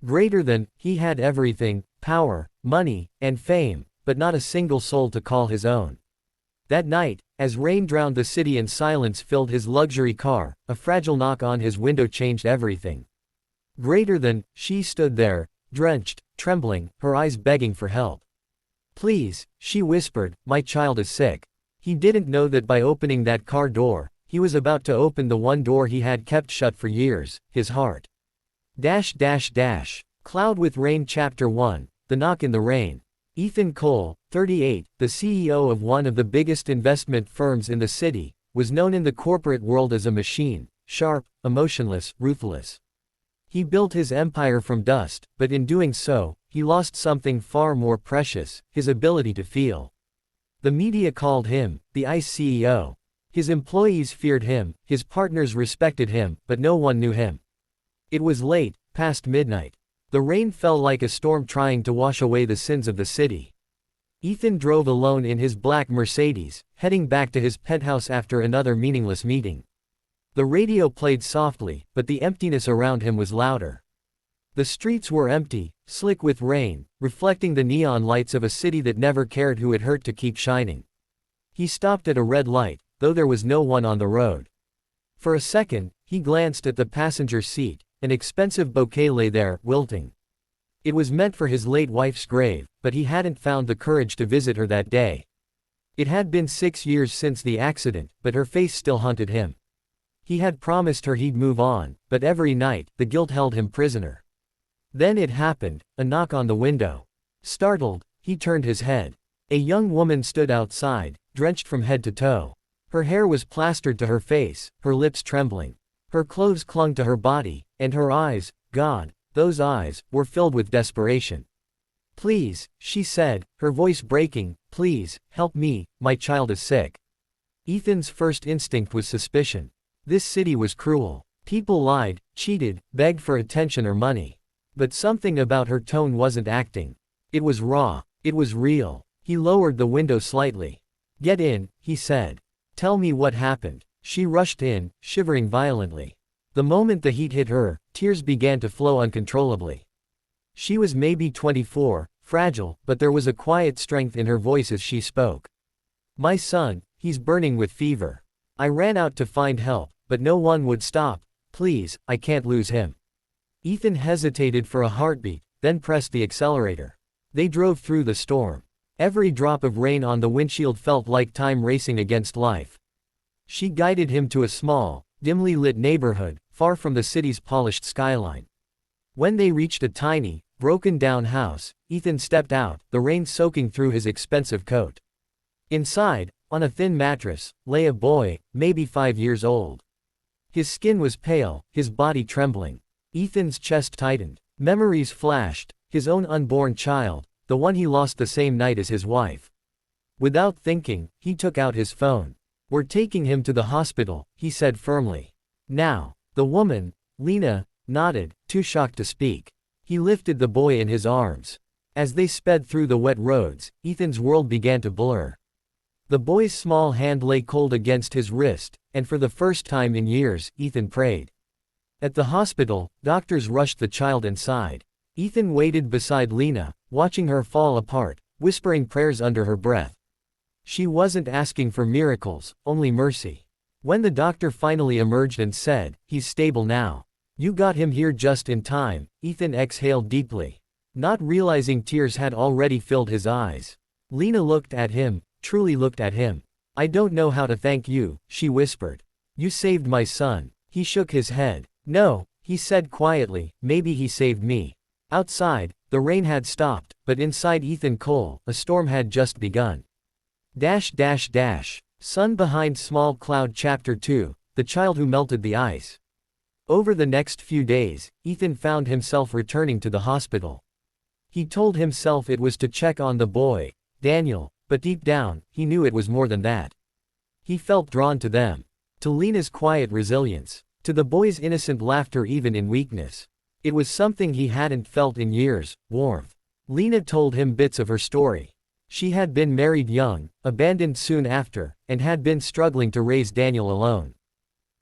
Greater than, he had everything, power, money, and fame, but not a single soul to call his own. That night, as rain drowned the city and silence filled his luxury car, a fragile knock on his window changed everything. Greater than, she stood there, drenched, trembling, her eyes begging for help. "Please," she whispered, "my child is sick." He didn't know that by opening that car door, he was about to open the one door he had kept shut for years, his heart. Cloud with Rain Chapter 1, The Knock in the Rain. Ethan Cole, 38, the CEO of one of the biggest investment firms in the city, was known in the corporate world as a machine, sharp, emotionless, ruthless. He built his empire from dust, but in doing so, he lost something far more precious, his ability to feel. The media called him the Ice CEO. His employees feared him, his partners respected him, but no one knew him. It was late, past midnight. The rain fell like a storm trying to wash away the sins of the city. Ethan drove alone in his black Mercedes, heading back to his penthouse after another meaningless meeting. The radio played softly, but the emptiness around him was louder. The streets were empty, slick with rain, reflecting the neon lights of a city that never cared who it hurt to keep shining. He stopped at a red light, though there was no one on the road. For a second, he glanced at the passenger seat. An expensive bouquet lay there, wilting. It was meant for his late wife's grave, but he hadn't found the courage to visit her that day. It had been 6 years since the accident, but her face still haunted him. He had promised her he'd move on, but every night, the guilt held him prisoner. Then it happened, a knock on the window. Startled, he turned his head. A young woman stood outside, drenched from head to toe. Her hair was plastered to her face, her lips trembling. Her clothes clung to her body, and her eyes, God, those eyes, were filled with desperation. "Please," she said, her voice breaking, "please, help me, my child is sick." Ethan's first instinct was suspicion. This city was cruel. People lied, cheated, begged for attention or money. But something about her tone wasn't acting. It was raw. It was real. He lowered the window slightly. "Get in," he said. "Tell me what happened." She rushed in, shivering violently. The moment the heat hit her, tears began to flow uncontrollably. She was maybe 24, fragile, but there was a quiet strength in her voice as she spoke. "My son, he's burning with fever. I ran out to find help, but no one would stop. Please, I can't lose him." Ethan hesitated for a heartbeat, then pressed the accelerator. They drove through the storm. Every drop of rain on the windshield felt like time racing against life. She guided him to a small, dimly lit neighborhood, far from the city's polished skyline. When they reached a tiny, broken-down house, Ethan stepped out, the rain soaking through his expensive coat. Inside, on a thin mattress, lay a boy, maybe 5 years old. His skin was pale, his body trembling. Ethan's chest tightened. Memories flashed, his own unborn child, the one he lost the same night as his wife. Without thinking, he took out his phone. "We're taking him to the hospital," he said firmly. "Now." The woman, Lena, nodded, too shocked to speak. He lifted the boy in his arms. As they sped through the wet roads, Ethan's world began to blur. The boy's small hand lay cold against his wrist, and for the first time in years, Ethan prayed. At the hospital, doctors rushed the child inside. Ethan waited beside Lena, watching her fall apart, whispering prayers under her breath. She wasn't asking for miracles, only mercy. When the doctor finally emerged and said, "He's stable now. You got him here just in time," Ethan exhaled deeply. Not realizing tears had already filled his eyes. Lena looked at him, truly looked at him. "I don't know how to thank you," she whispered. "You saved my son." He shook his head. "No," he said quietly, "maybe he saved me." Outside, the rain had stopped, but inside Ethan Cole, a storm had just begun. Sun Behind Small Cloud Chapter 2, The Child Who Melted the Ice. Over the next few days, Ethan found himself returning to the hospital. He told himself it was to check on the boy, Daniel, but deep down, he knew it was more than that. He felt drawn to them. To Lena's quiet resilience. To the boy's innocent laughter even in weakness. It was something he hadn't felt in years, warmth. Lena told him bits of her story. She had been married young, abandoned soon after, and had been struggling to raise Daniel alone.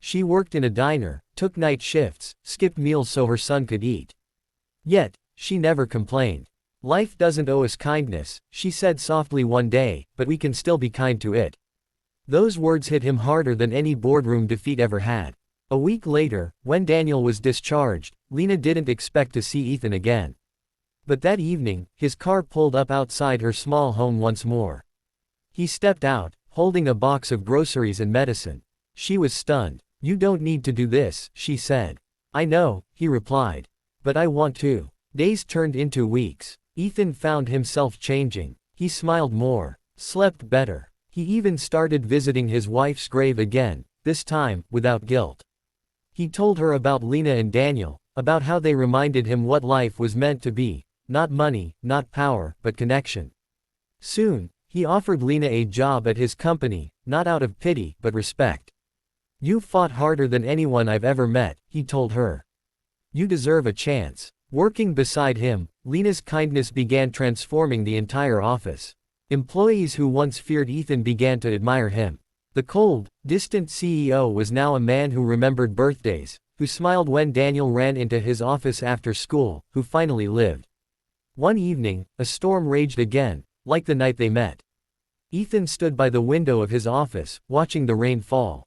She worked in a diner, took night shifts, skipped meals so her son could eat. Yet, she never complained. Life doesn't owe us kindness, she said softly one day, but we can still be kind to it. Those words hit him harder than any boardroom defeat ever had. A week later, when Daniel was discharged, Lena didn't expect to see Ethan again. But that evening, his car pulled up outside her small home once more. He stepped out, holding a box of groceries and medicine. She was stunned. "You don't need to do this," she said. "I know," he replied. "But I want to." Days turned into weeks. Ethan found himself changing. He smiled more, slept better. He even started visiting his wife's grave again, this time, without guilt. He told her about Lena and Daniel, about how they reminded him what life was meant to be, not money, not power, but connection. Soon, he offered Lena a job at his company, not out of pity, but respect. "You fought harder than anyone I've ever met," he told her. "You deserve a chance." Working beside him, Lena's kindness began transforming the entire office. Employees who once feared Ethan began to admire him. The cold, distant CEO was now a man who remembered birthdays, who smiled when Daniel ran into his office after school, who finally lived. One evening, a storm raged again, like the night they met. Ethan stood by the window of his office, watching the rain fall.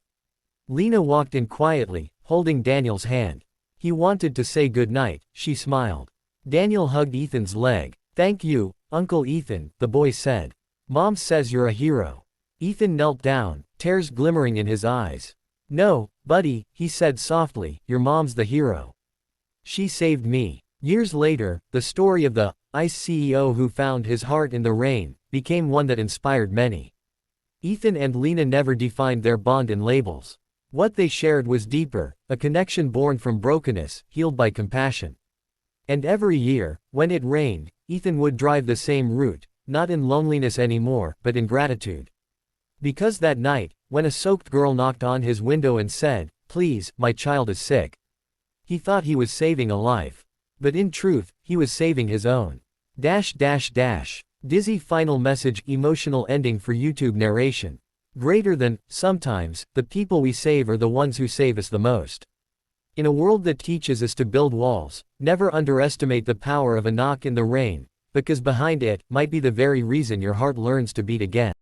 Lena walked in quietly, holding Daniel's hand. He wanted to say goodnight, she smiled. Daniel hugged Ethan's leg. "Thank you, Uncle Ethan," the boy said. "Mom says you're a hero." Ethan knelt down, tears glimmering in his eyes. "No, buddy," he said softly, "your mom's the hero. She saved me." Years later, the story of the ice CEO who found his heart in the rain became one that inspired many. Ethan and Lena never defined their bond in labels. What they shared was deeper, a connection born from brokenness, healed by compassion. And every year, when it rained, Ethan would drive the same route, not in loneliness anymore, but in gratitude. Because that night, when a soaked girl knocked on his window and said, "Please, my child is sick," he thought he was saving a life. But in truth, he was saving his own. Dizzy final message, emotional ending for YouTube narration. Greater than, sometimes, the people we save are the ones who save us the most. In a world that teaches us to build walls, never underestimate the power of a knock in the rain, because behind it might be the very reason your heart learns to beat again.